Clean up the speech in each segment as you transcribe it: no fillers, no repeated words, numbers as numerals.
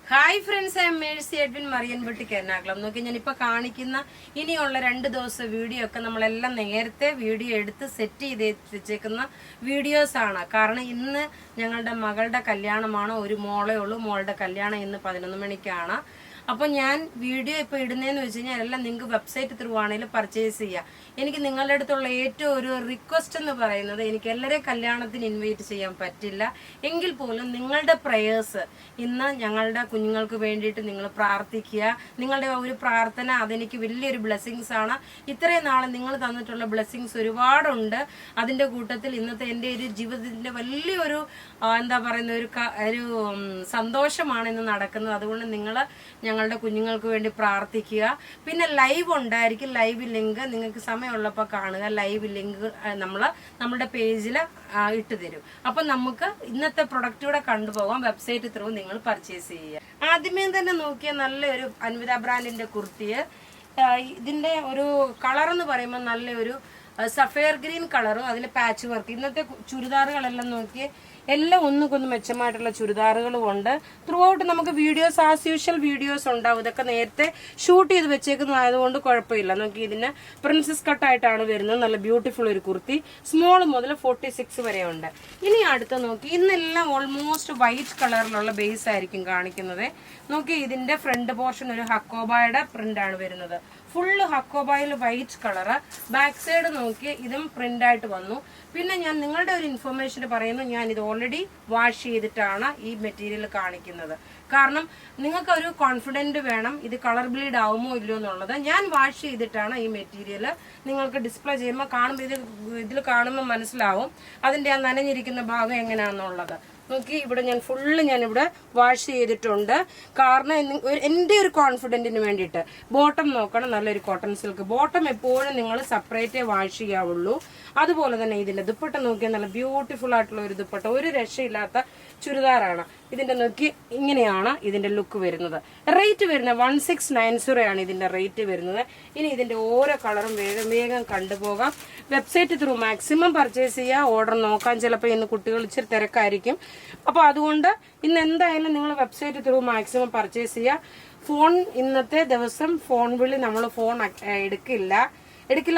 Hi friends, I am Mercy Edwin Mariyanpatti Ernakulam. നോക്കി ഞാനിപ്പോൾ കാണിക്കുന്ന ഇനിയുള്ള 2 ദിവസം വീഡിയോ ഒക്കെ നമ്മളെല്ലാം നേരത്തെ വീഡിയോ എടുത്ത് സെറ്റ് ചെയ്ത് വെച്ചേക്കുന്ന വീഡിയോസാണ്. കാരണം ഇന്ന് ഞങ്ങളുടെ മകളുടെ കല്യാണമാണ്. ഒരു മോളേ ഉള്ളൂ. മോളുടെ കല്യാണം ഇന്ന് 11 മണിക്കാണ്. അപ്പോൾ ഞാൻ വീഡിയോ ഇപ്പോൾ ഇടുന്നതെന്ന് വെച്ച് കഴിഞ്ഞാൽ എല്ലാം നിങ്ങൾക്ക് വെബ്സൈറ്റ് ത്രൂ ആണെങ്കിലും പർച്ചേസ് ചെയ്യാം. എനിക്ക് നിങ്ങളുടെ അടുത്തുള്ള ഏറ്റവും ഒരു റിക്വസ്റ്റ് എന്ന് പറയുന്നത്, എനിക്ക് എല്ലാവരെയും കല്യാണത്തിന് ഇൻവൈറ്റ് ചെയ്യാൻ പറ്റില്ല എങ്കിൽ പോലും നിങ്ങളുടെ പ്രേയേഴ്സ് ഇന്ന് ഞങ്ങളുടെ കുഞ്ഞുങ്ങൾക്ക് വേണ്ടിയിട്ട് നിങ്ങൾ പ്രാർത്ഥിക്കുക. നിങ്ങളുടെ ഒരു പ്രാർത്ഥന അതെനിക്ക് വലിയൊരു ബ്ലെസ്സിങ്സ് ആണ്. ഇത്രയും നാളെ നിങ്ങൾ തന്നിട്ടുള്ള ബ്ലെസ്സിങ്സ് ഒരുപാടുണ്ട്. അതിൻ്റെ കൂട്ടത്തിൽ ഇന്നത്തെ എൻ്റെ ഒരു ജീവിതത്തിൻ്റെ വലിയൊരു എന്താ പറയുന്ന ഒരു സന്തോഷമാണ് ഇന്ന് നടക്കുന്നത്. അതുകൊണ്ട് നിങ്ങൾ ഞങ്ങളുടെ കുഞ്ഞുങ്ങൾക്ക് വേണ്ടി പ്രാർത്ഥിക്കുക. പിന്നെ ലൈവ് ഉണ്ടായിരിക്കും. ലൈവ് ലിങ്ക് നിങ്ങൾക്ക് സമയമുള്ളപ്പോൾ കാണുക. ലൈവ് ലിങ്ക് നമ്മുടെ പേജിൽ ഇട്ട് തരും. അപ്പം നമുക്ക് ഇന്നത്തെ പ്രൊഡക്റ്റ് കൂടെ കണ്ടുപോകാം. വെബ്സൈറ്റ് ത്രൂ നിങ്ങൾ പർച്ചേസ് ചെയ്യുക. ആദ്യമേ തന്നെ നോക്കിയ നല്ലൊരു അൻവിത ബ്രാൻഡിന്റെ കുർത്തിയെ, ഇതിന്റെ ഒരു കളർ എന്ന് പറയുമ്പോൾ നല്ലൊരു സഫയർ ഗ്രീൻ കളറും അതിൽ പാച്ച് വർക്ക്. ഇന്നത്തെ ചുരിദാറുകളെല്ലാം നോക്കിയേ, എല്ലാം ഒന്നുകൊന്നും മെച്ചമായിട്ടുള്ള ചുരിദാറുകളും ഉണ്ട്. ത്രൂ ഔട്ട് നമുക്ക് വീഡിയോസ് ആസ് യൂഷ്വൽ വീഡിയോസ് ഉണ്ടാവും. ഇതൊക്കെ നേരത്തെ ഷൂട്ട് ചെയ്ത് വെച്ചേക്കുന്നതായതുകൊണ്ട് കുഴപ്പമില്ല. നോക്കി ഇതിന് പ്രിൻസസ് കട്ടായിട്ടാണ് വരുന്നത്. നല്ല ബ്യൂട്ടിഫുൾ ഒരു കുർത്തി. സ്മോൾ മുതൽ 46 വരെ ഉണ്ട്. ഇനി അടുത്ത് നോക്കി, ഇന്നെല്ലാം ഓൾമോസ്റ്റ് വൈറ്റ് കളറിലുള്ള ബേസ് ആയിരിക്കും കാണിക്കുന്നത്. നോക്കി ഇതിന്റെ ഫ്രണ്ട് പോർഷൻ ഒരു ഹക്കോബായുടെ പ്രിന്റ് ആണ് വരുന്നത്. ഫുള്ള് ഹക്കോബായിൽ വൈറ്റ് കളറ്. ബാക്ക് സൈഡ് നോക്കി ഇതും പ്രിന്റ് ആയിട്ട് വന്നു. പിന്നെ ഞാൻ നിങ്ങളുടെ ഒരു ഇൻഫർമേഷൻ പറയുന്നു, ഞാൻ ഇത് ഓൾറെഡി വാഷ് ചെയ്തിട്ടാണ് ഈ മെറ്റീരിയൽ കാണിക്കുന്നത്. കാരണം നിങ്ങൾക്ക് ഒരു കോൺഫിഡന്റ് വേണം ഇത് കളർ ബ്ലീഡ് ആവുമോ ഇല്ലയോ എന്നുള്ളത്. ഞാൻ വാഷ് ചെയ്തിട്ടാണ് ഈ മെറ്റീരിയൽ നിങ്ങൾക്ക് ഡിസ്പ്ലേ ചെയ്യുമ്പോൾ കാണുമ്പോൾ ഇതിൽ കാണുമ്പോൾ മനസ്സിലാവും അതിന്റെ ആ നനഞ്ഞിരിക്കുന്ന ഭാഗം എങ്ങനെയാണെന്നുള്ളത്. നോക്കി ഇവിടെ ഞാൻ ഫുള്ള് ഞാനിവിടെ വാഷ് ചെയ്തിട്ടുണ്ട്. കാരണം എൻ്റെ ഒരു കോൺഫിഡൻറ്റിന് വേണ്ടിയിട്ട്. ബോട്ടം നോക്കണം, നല്ലൊരു കോട്ടൺ സിൽക്ക് ബോട്ടം. എപ്പോഴും നിങ്ങൾ സെപ്പറേറ്റേ വാഷ് ചെയ്യാവുള്ളൂ. അതുപോലെ തന്നെ ഇതിന്റെ ദുപ്പട്ട നോക്കിയാൽ നല്ല ബ്യൂട്ടിഫുൾ ആയിട്ടുള്ള ഒരു ദുപ്പട്ട, ഒരു രക്ഷയില്ലാത്ത ചുരിദാറാണ്. ഇതിന്റെ നോക്കി ഇങ്ങനെയാണ് ഇതിന്റെ ലുക്ക് വരുന്നത്. റേറ്റ് വരുന്നത് 1690 ആണ് ഇതിന്റെ റേറ്റ് വരുന്നത്. ഇനി ഇതിന്റെ ഓരോ കളറും വേഗം വേഗം കണ്ടുപോകാം. വെബ്സൈറ്റ് ത്രൂ മാക്സിമം പർച്ചേസ് ചെയ്യുക. ഓർഡർ നോക്കാൻ ചിലപ്പോൾ ഇന്ന് കുട്ടികൾ ഇച്ചിരി തിരക്കായിരിക്കും. അപ്പോൾ അതുകൊണ്ട് ഇന്ന് എന്തായാലും നിങ്ങൾ വെബ്സൈറ്റ് ത്രൂ മാക്സിമം പർച്ചേസ് ചെയ്യുക. ഫോൺ ഇന്നത്തെ ദിവസം ഫോൺ വിളി നമ്മൾ ഫോൺ എടുക്കില്ല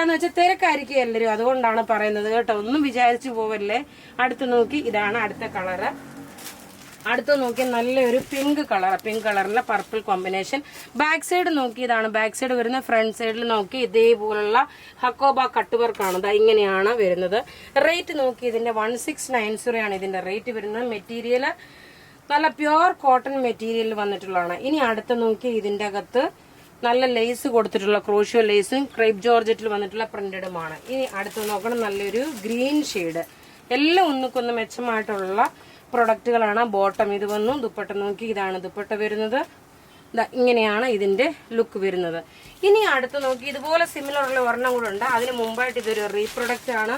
എന്ന് വെച്ചാൽ തിരക്കായിരിക്കും എല്ലാവരും. അതുകൊണ്ടാണ് പറയുന്നത് കേട്ടോ. ഒന്നും വിചാരിച്ചു പോവല്ലേ. അടുത്ത് നോക്കി, ഇതാണ് അടുത്ത കളറ്. അടുത്ത് നോക്കി നല്ലൊരു പിങ്ക് കളറിലെ പർപ്പിൾ കോമ്പിനേഷൻ. ബാക്ക് സൈഡ് നോക്കി, ഇതാണ് ബാക്ക് സൈഡ് വരുന്നത്. ഫ്രണ്ട് സൈഡിൽ നോക്കി ഇതേപോലുള്ള ഹക്കോബ കട്ട് വർക്കാണ്. ഇങ്ങനെയാണ് വരുന്നത്. റേറ്റ് നോക്കി ഇതിന്റെ 1690 ആണ് ഇതിന്റെ റേറ്റ് വരുന്നത്. മെറ്റീരിയൽ നല്ല പ്യുവർ കോട്ടൺ മെറ്റീരിയൽ വന്നിട്ടുള്ളതാണ്. ഇനി അടുത്ത് നോക്കി ഇതിന്റെ അകത്ത് നല്ല ലേസ് കൊടുത്തിട്ടുള്ള ക്രോഷ്യോ ലേസും ക്രേപ്പ് ജോർജറ്റിൽ വന്നിട്ടുള്ള പ്രിന്റഡുമാണ്. ഇനി അടുത്ത് നോക്കണം, നല്ലൊരു ഗ്രീൻ ഷെയ്ഡ്. എല്ലാം ഒന്നുക്കൊന്ന് മെച്ചമായിട്ടുള്ള പ്രൊഡക്റ്റുകളാണ്. ബോട്ടം ഇത് വന്നു. ദുപ്പട്ട നോക്കി, ഇതാണ് ദുപ്പട്ട വരുന്നത്. ഇങ്ങനെയാണ് ഇതിന്റെ ലുക്ക് വരുന്നത്. ഇനി അടുത്ത് നോക്കി ഇതുപോലെ സിമിലർ ഉള്ള ഒരെണ്ണം കൂടെ ഉണ്ട്. അതിന് മുമ്പായിട്ട് ഇതൊരു റീപ്രൊഡക്റ്റ് ആണ്.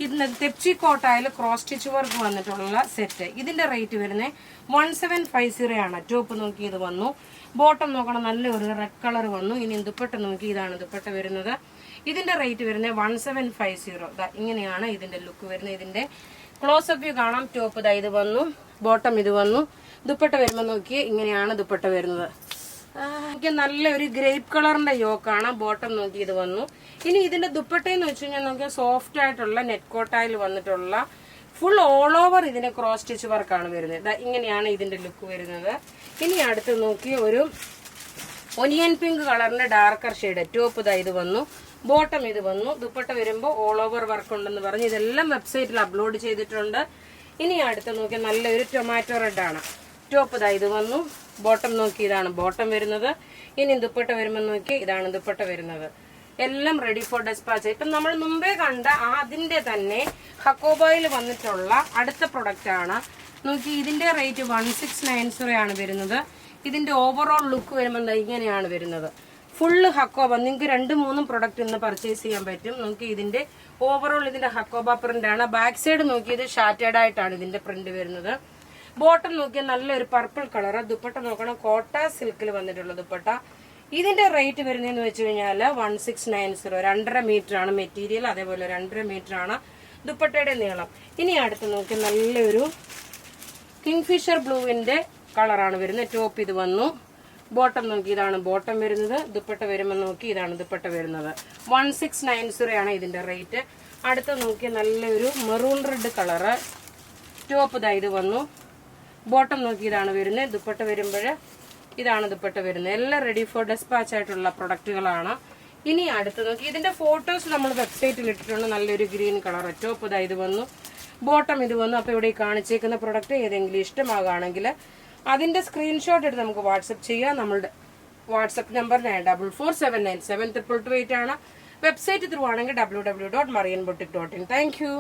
ഇതിന് തെപ്ചി കോട്ടായിൽ ക്രോസ് സ്റ്റിച്ച് വർക്ക് വന്നിട്ടുള്ള സെറ്റ്. ഇതിന്റെ റേറ്റ് വരുന്നത് 1750 ആണ്. ടോപ്പ് നോക്കി ഇത് വന്നു. ബോട്ടം നോക്കണം, നല്ലൊരു റെഡ് കളർ വന്നു. ഇനി ദുപ്പട്ട നോക്കി, ഇതാണ് ദുപ്പട്ട വരുന്നത്. ഇതിന്റെ റേറ്റ് വരുന്നത് 1750. ഇങ്ങനെയാണ് ഇതിന്റെ ലുക്ക് വരുന്നത്. ഇതിന്റെ ക്ലോസ് അപ്പ് വ്യൂ കാണാം. ടോപ്പ് ഇത് വന്നു, ബോട്ടം ഇത് വന്നു. ദുപ്പട്ട വരുമ്പോൾ നോക്കി ഇങ്ങനെയാണ് ദുപ്പട്ട വരുന്നത്. എനിക്ക് നല്ലൊരു ഗ്രേപ്പ് കളറിന്റെ യോക്കാണ്. ബോട്ടം നോക്കി ഇത് വന്നു. ഇനി ഇതിന്റെ ദുപ്പട്ടയെന്ന് വെച്ച് കഴിഞ്ഞാൽ നോക്കിയാൽ സോഫ്റ്റ് ആയിട്ടുള്ള നെറ്റ് കോട്ടായിൽ വന്നിട്ടുള്ള ഫുൾ ഓൾ ഓവർ ഇതിന്റെ ക്രോസ് സ്റ്റിച്ച് വർക്കാണ് വരുന്നത്. ഇങ്ങനെയാണ് ഇതിന്റെ ലുക്ക് വരുന്നത്. ഇനി അടുത്ത് നോക്കി ഒരു ഒനിയൻ പിങ്ക് കളറിന്റെ ഡാർക്കർ ഷെയ്ഡ്. ടോപ്പ് ഇത് വന്നു, ബോട്ടം ഇത് വന്നു. ദുപ്പട്ട വരുമ്പോൾ ഓൾ ഓവർ വർക്ക് ഉണ്ടെന്ന് പറഞ്ഞ് ഇതെല്ലാം വെബ്സൈറ്റിൽ അപ്ലോഡ് ചെയ്തിട്ടുണ്ട്. ഇനി അടുത്ത് നോക്കി നല്ലൊരു ടൊമാറ്റോ റെഡ് ആണ്. ടോപ്പ് ഇത് വന്നു, ബോട്ടം നോക്കി ഇതാണ് ബോട്ടം വരുന്നത്. ഇനി ദുപ്പട്ട വരുമ്പോൾ നോക്കി ഇതാണ് ദുപ്പട്ട വരുന്നത്. എല്ലാം റെഡി ഫോർ ഡെസ്പാച്ച്. ഇപ്പം നമ്മൾ മുമ്പേ കണ്ട അതിന്റെ തന്നെ ഹക്കോബായിൽ വന്നിട്ടുള്ള അടുത്ത പ്രൊഡക്റ്റ് ആണ്. നോക്കി ഇതിന്റെ റേറ്റ് 1690 ആണ് വരുന്നത്. ഇതിന്റെ ഓവറോൾ ലുക്ക് വരുമ്പോൾ ഇങ്ങനെയാണ് വരുന്നത്. ഫുള്ള് ഹക്കോബ. നിങ്ങൾക്ക് 2-3 പ്രൊഡക്റ്റ് ഇന്ന് പർച്ചേസ് ചെയ്യാൻ പറ്റും. നോക്കി ഇതിന്റെ ഓവറോൾ ഇതിന്റെ ഹക്കോബ പ്രിന്റ് ആണ്. ബാക്ക് സൈഡ് നോക്കിയത് ഷാറ്റേഡ് ആയിട്ടാണ് ഇതിന്റെ പ്രിന്റ് വരുന്നത്. ബോട്ടം നോക്കിയാൽ നല്ലൊരു പർപ്പിൾ കളർ. ദുപ്പട്ട നോക്കണം, കോട്ട സിൽക്കിൽ വന്നിട്ടുള്ള ദുപ്പട്ട. ഇതിന്റെ റേറ്റ് വരുന്നതെന്ന് വെച്ച് കഴിഞ്ഞാൽ 1690. 2.5 മീറ്റർ ആണ് മെറ്റീരിയൽ. അതേപോലെ 2.5 മീറ്റർ ആണ് ദുപ്പട്ടയുടെ നീളം. ഇനി അടുത്ത് നോക്കി നല്ലൊരു കിങ്ഫിഷർ ബ്ലൂവിന്റെ കളറാണ് വരുന്നത്. ടോപ്പ് ഇത് വന്നു. ബോട്ടം നോക്കി, ഇതാണ് ബോട്ടം വരുന്നത്. ദുപ്പട്ട വരുമ്പോൾ നോക്കി, ഇതാണ് ദുപ്പട്ട വരുന്നത്. 1690 ആണ് ഇതിന്റെ റേറ്റ്. അടുത്ത നോക്കി നല്ലൊരു മെറൂൺ റെഡ് കളറ്. ടോപ്പ് ഇതാ ഇത് വന്നു. ബോട്ടം നോക്കി, ഇതാണ് വരുന്നത്. ദുപ്പട്ട വരുമ്പോൾ ഇതാണ് ദുപ്പട്ട വരുന്നത്. എല്ലാം റെഡി ഫോർ ഡെസ്പാച്ച് ആയിട്ടുള്ള പ്രൊഡക്റ്റുകളാണ്. ഇനി അടുത്ത് നോക്കി, ഇതിന്റെ ഫോട്ടോസ് നമ്മൾ വെബ്സൈറ്റിൽ ഇട്ടിട്ടുണ്ട്. നല്ലൊരു ഗ്രീൻ കളർ. ടോപ്പ് ഇതാ ഇത് വന്നു. ബോട്ടം ഇത് വന്നു. അപ്പോൾ ഇവിടെ കാണിച്ചേക്കുന്ന പ്രൊഡക്റ്റ് ഏതെങ്കിലും ഇഷ്ടമാകുകയാണെങ്കിൽ അതിന്റെ സ്ക്രീൻഷോട്ട് എടുത്ത് നമുക്ക് വാട്സപ്പ് ചെയ്യാം. നമ്മളുടെ വാട്സപ്പ് നമ്പർ 9447972228 ആണ്. വെബ്സൈറ്റ് ത്രൂ ആണെങ്കിൽ www.marianboutique.in. Thank you.